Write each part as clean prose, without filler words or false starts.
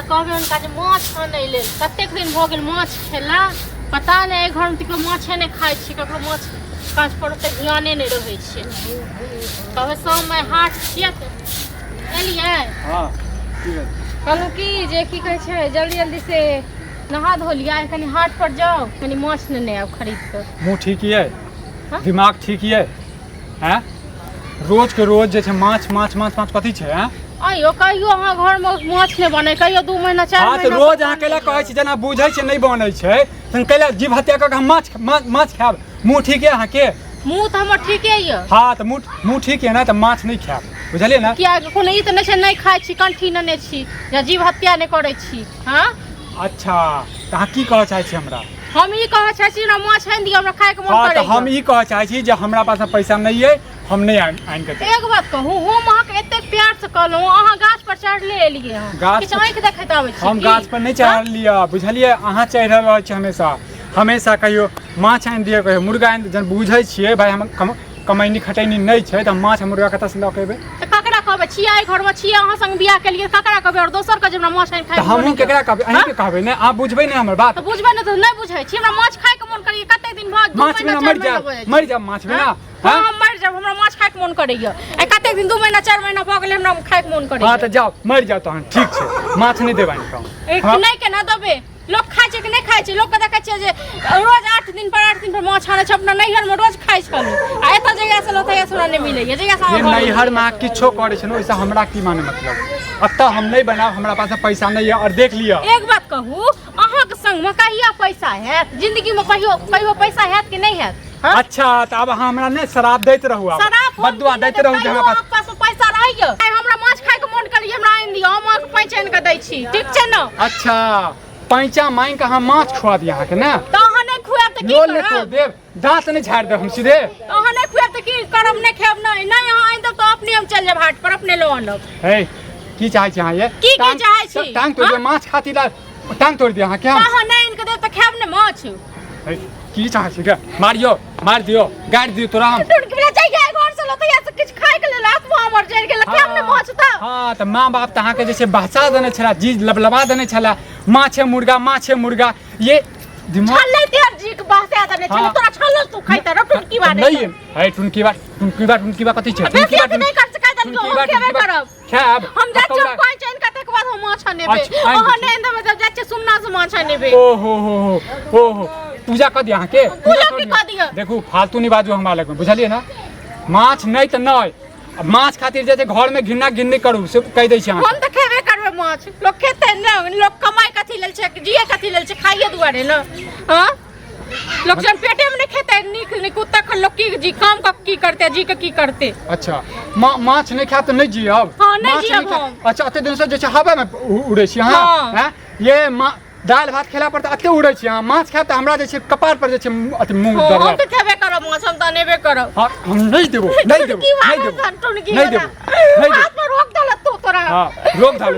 कहबे उनका जे माछ आनै लेल कतेक दिन भ गेल माछ खेला पता नहीं घर में तो माछे नहीं खाई छी ककरो माछ काज पर ओते ध्याने नहीं रहै छै कहबे शाम में हाट छियै त एलियै हां ठीक है कहलू की जे की कहै छै जल्दी जल्दी से नहा धो लिया कनी हाट पर जाओ कनी माछ लेने आब खरीद के मुंह ठीक है दिमाग ठीक है हैं रोज के रोज जे छै माछ माछ माछ माछ कथी छै हैं आइयो कहियो अहाँ घर में माछ नहीं बने कहियो 2 महीना 4 महीना हां तो रोज अहाँ केला कहै छी जना बुझै छै नहीं बनै छै तन केला जीव हत्या क हम माछ खाब मुंह ठीक है अहाँ के मुंह तो हमर ठीके य हां तो मुंह ठीक है ना तो माछ नहीं खाब बुझलिए ना किया कोनो ई त नहीं छै नहीं खाइ छी कंठी नने छी या जीव हत्या नहीं करै छी हां अच्छा तो अहाँ की कहै चाहै छी हमरा हम ई कहै चाहै छी ना माछ आनि दियौ हमरा खाए के मन हां करै तो हम ई कहै चाहै छी जे हमरा पास पैसा नहीं है हम नहीं आइन के एक बात कहूं हम अहाँ के एते प्यार से कहलौ अहाँ गाछ पर चढ़ले एलिए हम किछ आंख देखैत आबै छी हम गाछ पर नहीं चढ़ लिया बुझलिए अहाँ चढ़ रहल छी हमेशा कहियो माछ आनि दिए कहियो मुर्गा आनि जन बुझै छियै भाई हम कमैनी खटैनी नहीं छै त माछ मुर्गा कतऽ से लऽ के एबै त ककरा कहबै छियै घर में छियै अहाँ संग बियाह के लिए ककरा कहबै और दोसर के जेना माछ आनि खाइ हम केकरा कहबै अहीं के कहबै ने अहाँ बुझबै ने हमर बात त बुझबै ने त नहीं बुझै छी हमरा माछ खाय के मन करिए कते दिन बाद माछ बिना मर जा माछ बिना हां हम मर जाब हमरा माछ खाय के मन करैया ए कते दिन 2 महीना 4 महीना भ गेलै हमरा खाय के मन करैया हां त जाओ मर जाओ तहन ठीक छै माछ नहीं देबै कहूं एक नहीं के ना देबे लोग खाइ छै कि नहीं खाइ छै लोग के देखै छै जे रोज 8 दिन पर माछ आनै छै अपना नैहर में रोज खाइ छै आ एत जगह से लोथैया सुना नहीं मिलैया जगह से ये नैहर में किछो करै छै न ओइसे हमरा की माने मतलब अत्ता हम नहीं बनाब हमरा पास पैसा नहीं है और देख लिया एक बात कहूं अहाँ के संग में कहिया पैसा हैत जिंदगी में कहियो पैसा हैत कि नहीं हैत अच्छा त अब अहाँ हमरा ने शराब दैत रहू अब बदुआ दैत रहू जे हमरा पास पैसा रहैया हमरा माछ खाय के मन करिए हमरा आनि दियौ हम अहाँके पैसा आनि के दै छी ठीक छै न अच्छा पैसा मांग के अहाँ माछ खुआ दिया अहाँ के ना त अहाँ नहीं खुआब त की करब तो देब दांत नहीं झाड़ दे हम सीधे अहाँ नहीं खुआब त की करब नहीं खाब नहीं नहीं अहाँ आनि दब त अपने हम चल जाब हाट पर अपने लो आनब हे की चाहै छी अहाँ ये की चाहै छी टांग तोड़ दे माछ खातिर टांग तोड़ दिया अहाँ क्या अहाँ नहीं इनके देब त खाब ने माछ हे की चाहै छी के मार दियो गाड़ दियो तोरा हम टुनकी बला जाय घर से लतैया से किछ खाय के लेल आत्मा हमर जरि गेल खाब ने माछ त हां त मां बाप त अहाँ के जैसे बहसा देने छला जीज लबलबा देने छला माछे मुर्गा ये दिमाग छल्लै तेर जी के बहसा देने छला तोरा छल्ल तू खाइता र टुनकी बा नहीं है टुनकी बा कथि छै टुनकी बा नहीं कर सकै त हम खेबे करब खाब हम जा चल पाँच आइन कते के बाद हम माछ नेबे अहाँ नहीं देबे त जा सुमना से माछ नेबे ओहो पूजा कर दिया के पूजा की कर दिया देखू फालतू नहीं बाजू हमरा लग में बुझलिए ना माछ नहीं त नहीं माछ खातिर जे घर में घिन्नी करू से कह दै छी हम त खेबे करबे माछ लोग खेते न लोग कमाई कथि लेल छै जिए कथि लेल छै खाइए दुआरे न हां लोग जन पेटे में नहीं खेते निक तखन लोग की जी काम का की करते जी के की करते अच्छा माछ नहीं खाब त नहीं जियब हां नहीं जियब हम अच्छा अते दिन से जे छै हवा में उड़े छी हां हैं ये दाल भात खेला पर त अते उड़े छी हां माछ खाब त हमरा जे छै कपार पर जे छै अते मुंह दर्द हम त खेबे करब माछ हम त नेबे करब हां हम नहीं देबो हाथ में रोक दल तो तोरा हां रोक धल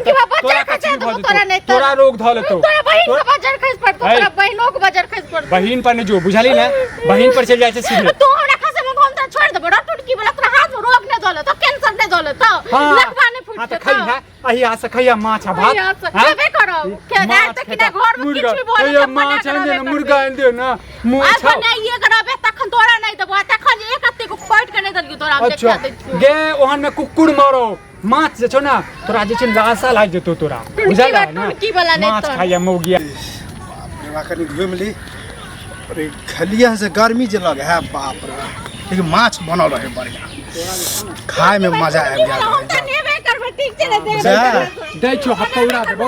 तोरा रोक धल तो तोरा बहिन के बाजार खस पड़ तोरा बहिनो के बाजार खस पड़ बहिन पर ने जो बुझाली ना बहिन पर चल जाय छै सीधे तू हमरा खसे में हम त छोड़ देबो टुटकी वाला तोरा हाथ में रोक ने दल त कैंसर ने दल त लकवा ने फुट त खई है अही आ से खइया माछ भात खेबे करब के जाय त किना घर में किछ भी बोले त माछ आन दे मुर्गा आन दे ना मुंह छा नहीं ये करबे तखन तोरा नहीं देबो तखन एक अत्ते को पैट के नहीं दलियो तोरा हम देखा दे गे ओहन में कुकुर मारो माछ जे छौ ना तोरा जे छै लाशा लाग जेतो तोरा बुझाला ना की वाला नहीं माछ खाइया मौगिया बाप रे कनी घुम ली अरे खलिया से गर्मी जे लगे है बाप रे लेकिन माछ बनल रहे बढ़िया खाए में मजा आ गया हम त नेबे करबे ठीक छै ने दे दै छौ हकौड़ा देबो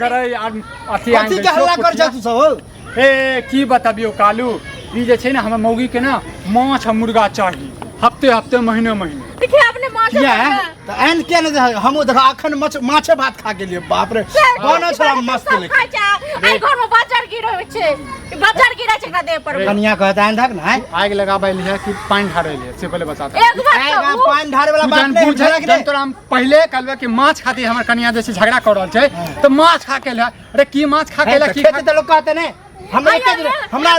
करे अथी कथि के हल्ला कर जा तू सब ए की बताबियो कालू ई जे छै ना हमर मौगी के ना माछ मुर्गा चाहिए हफ्ते महीने देखिए आपने माछ किया है त एन के ने हम देखा अखन माछे भात खा के लिए बाप रे बना छला मस्त लेके आई घर में बाजार गिरै छै बाजार गिरै छै दे पर कनिया कहता है ना आग लगाबै लिया कि पानी ढारै ले से पहले बता दे एक बात पानी ढारे वाला बात नहीं बुझला कि तोरा हम पहले कहलबे कि माछ खातिर हमर कनिया जे छै झगड़ा कर रहल छै त माछ खा के ले अरे की माछ खा के ले की खेते त लोग कहते ने हमरा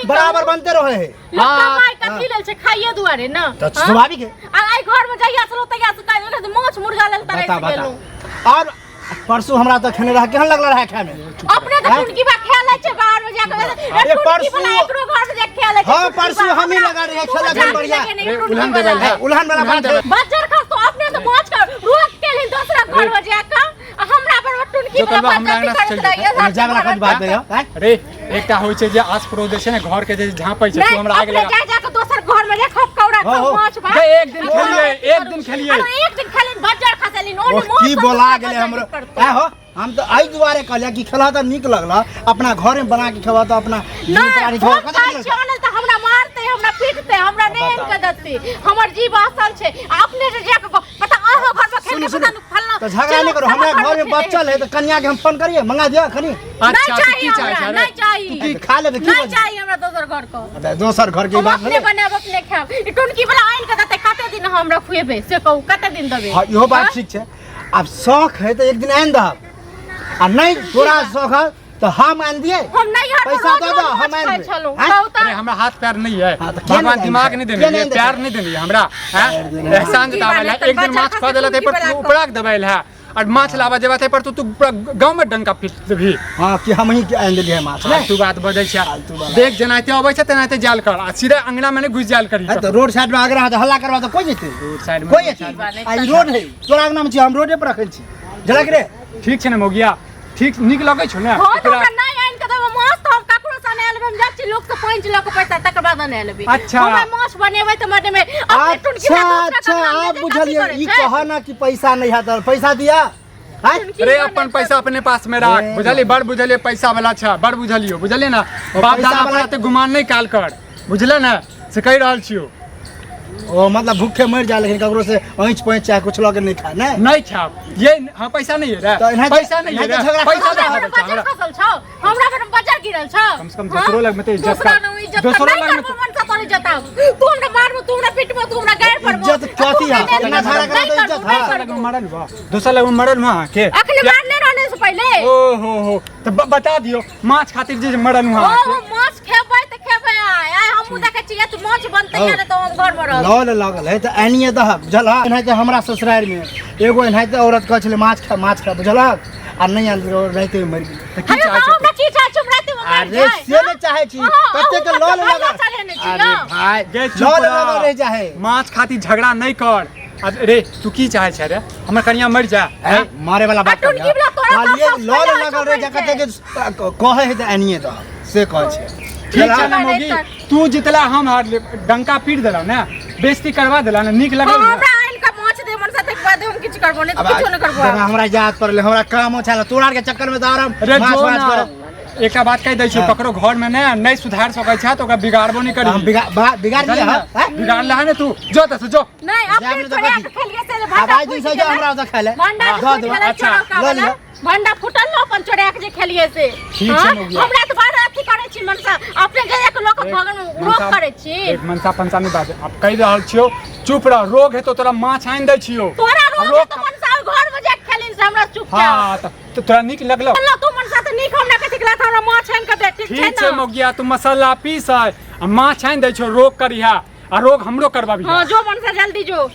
बराबर बनते रहे है लोग कमाई कथि लेल छै खाइए दुआरे न त स्वाभाविक है आई घर में जाइया से लोतैया से काज माछ मुर्गा लेल तरै से गेलौ और परसू हमरा तो खेने रहा केहन लगल रहा खाए में अपने तो टुनकी बा खेले छे बाहर में जाके अरे परसू एकरो घर में जाके खेले छे हां परसू हम ही लगा रहे खेला खेल बढ़िया उल्हन देबल है उल्हन वाला बात है बच्चर खास तो अपने तो पहुंच कर रोक के लिए दूसरा घर में जाके हमरा पर टुनकी बा करत रहिए जा वाला बात है अरे एकटा होइ छै जे आस पड़ोस जे छै ने घर के जे झाँपै छै तू हमरा आगे लगा जा के दोसर घर में जा खप कौड़ा माछ बा एक दिन खेलिए एक दिन खेलिए बच्चर खसली नो की बोला गेले हमरो है हो हम तो आई दुआरे कहलिया कि खेला तो निक लगला अपना घर में बना के खेवा तो अपना नहीं चैनल तो हमरा मारते हमरा पीटते हमरा नहीं के देते हमर जीव असल छे अपने से जाके पता आहो घर में खेल के पता फलना तो झगड़ा नहीं करो हमरा घर में बच्चल है तो कन्या के हम फोन करिए मंगा दिया खनी अच्छा तू की चाहे नहीं चाहिए की खा लेबे की नहीं चाहिए हमरा दोसर घर को अबे दोसर घर की बात अपने बनाब अपने खाब टुनकी वाला आइन के देते कते दिन हमरा खुएबे से कहू कते दिन देबे हां इहो बात ठीक छै अब शौक है तो एक दिन आइन दब आ नहीं तोरा शौक है तो हम आन दिए हम नहीं हाथ पैसा दे दो हम आन दे अरे हमरा हाथ पैर नहीं है भगवान दिमाग नहीं देने प्यार नहीं देने हमरा एहसान जतावेला एक दिन माछ खा देला ते पर उपराक दबाइल है और माछ लावा जेबा ते पर तू गांव में डंका पीट देबी हां कि हम ही आन देलिए माछ तू बात बजै छै देख जनाते अबै छै तेनाते जाल कर आ सीधे अंगना में घुस जाल करी तो रोड साइड में आगे रहा तो हल्ला करवा तो कोई जेते रोड साइड में कोई जेते आई रोड है तोरा अंगना में छी हम रोडे पर रखल छी झलक रे ठीक छै ने मोगिया ठीक निक लगै छौ ने हां तो नहीं आइन के देबो माछ तो हम काकरो सने आलबे हम जाछि लोग से 5 लाख पैसा तक बाद ने लेबे अच्छा हम माछ बनेबै त मटे में अच्छा अच्छा आप बुझलिए ई कहा ना कि पैसा नहीं है तो पैसा दिया अरे अपन पैसा अपने पास में रख बुझलिए बड़ बुझलिए पैसा वाला छ बड़ बुझलियो बुझलिए ना बाप दादा पर ते गुमान नहीं काल कर बुझले ना से कह रहल छियो ओ मतलब भूखे मर जा लेकिन ककरो से आंच पैंच चाहे कुछ लगे नहीं खा नहीं खाब ये हां पैसा नहीं है रे पैसा नहीं है रे पैसा दे हमरा फसल छ हमरा पर बाजार गिरल छ कम से कम दूसरो लग में तो इज्जत का दूसरो लग में मन से तोरी जता तू हमरा मारबो तू हमरा पिटबो तू हमरा गायर पर इज्जत कथी है इतना झगड़ा करा तो इज्जत है लग में मरल बा दूसरा लग में मरल मां के अखनी मारने रहने से पहले ओ हो तो बता दियो माछ खातिर जे मरल हुआ ओ माछ खेबै त खेबै आय हम देखे छियै तू माछ बनतै या तो हम घर में रह लॉल लागल है तो एनिए दह बुझल है तो हमरा ससुराल में एगो एनाहिते औरत कहै छले माछ खा बुझलक आ नहीं आन रहते मर गेल त की चाहे छै हमरा की चाहे छै रात में मर अरे से नहीं चाहे छी कते के लॉल लगा अरे भाई गे लॉल लगा रह जाए माछ खातिर झगड़ा नहीं कर अरे तू की चाहे छै रे हमर कनिया मर जा मारे वाला बात कर खाली लॉल लगल रह जा कते के कहे है तो एनिए दह से कहै छै ठीक छै ना मोगी तू जितला हम हार ले डंका पीट देला ना बेइज्जती करवा देला ना निक लगल हमरा आइन का माछ दे मन साथे बाद हम किछ करबो नहीं तो किछो न करबो हमरा याद पड़ले हमरा काम छला तोरा के चक्कर में दारम माछ कर एकटा बात कह दै छी ककरो घर में नहीं सुधार सकै छै तो ओकरा बिगाड़बो नहीं करी हम बिगाड़ दिया है बिगाड़ ला है ना तू जो त जो नहीं अपने छोड़ा के खेलिए से भांडा आवाज दिन से जो हमरा तो खेले भांडा भंडा फुटल न अपन चोरा के जे खेलिए से ठीक छै मोगिया हमरा त बात अथी करे छी मनसा अपने जे एक लोक भगन रोक करे छी एक मनसा पंसा नहीं बात अब कह रहल छियो चुप रह रोग है तो तोरा माछ आइन दै छियो तोरा रोग तो मनसा घर में जे खेलिन से हमरा चुप जा हां तो तोरा निक लगलो अल्लाह तू मनसा त निक हमरा के ठिकला हमरा माछ आइन के दे ठीक छै मोगिया तू मसाला पीस आ माछ आइन दै छियो रोग करिहा आ रोग हमरो करबाबी हां जो मनसा जल्दी जो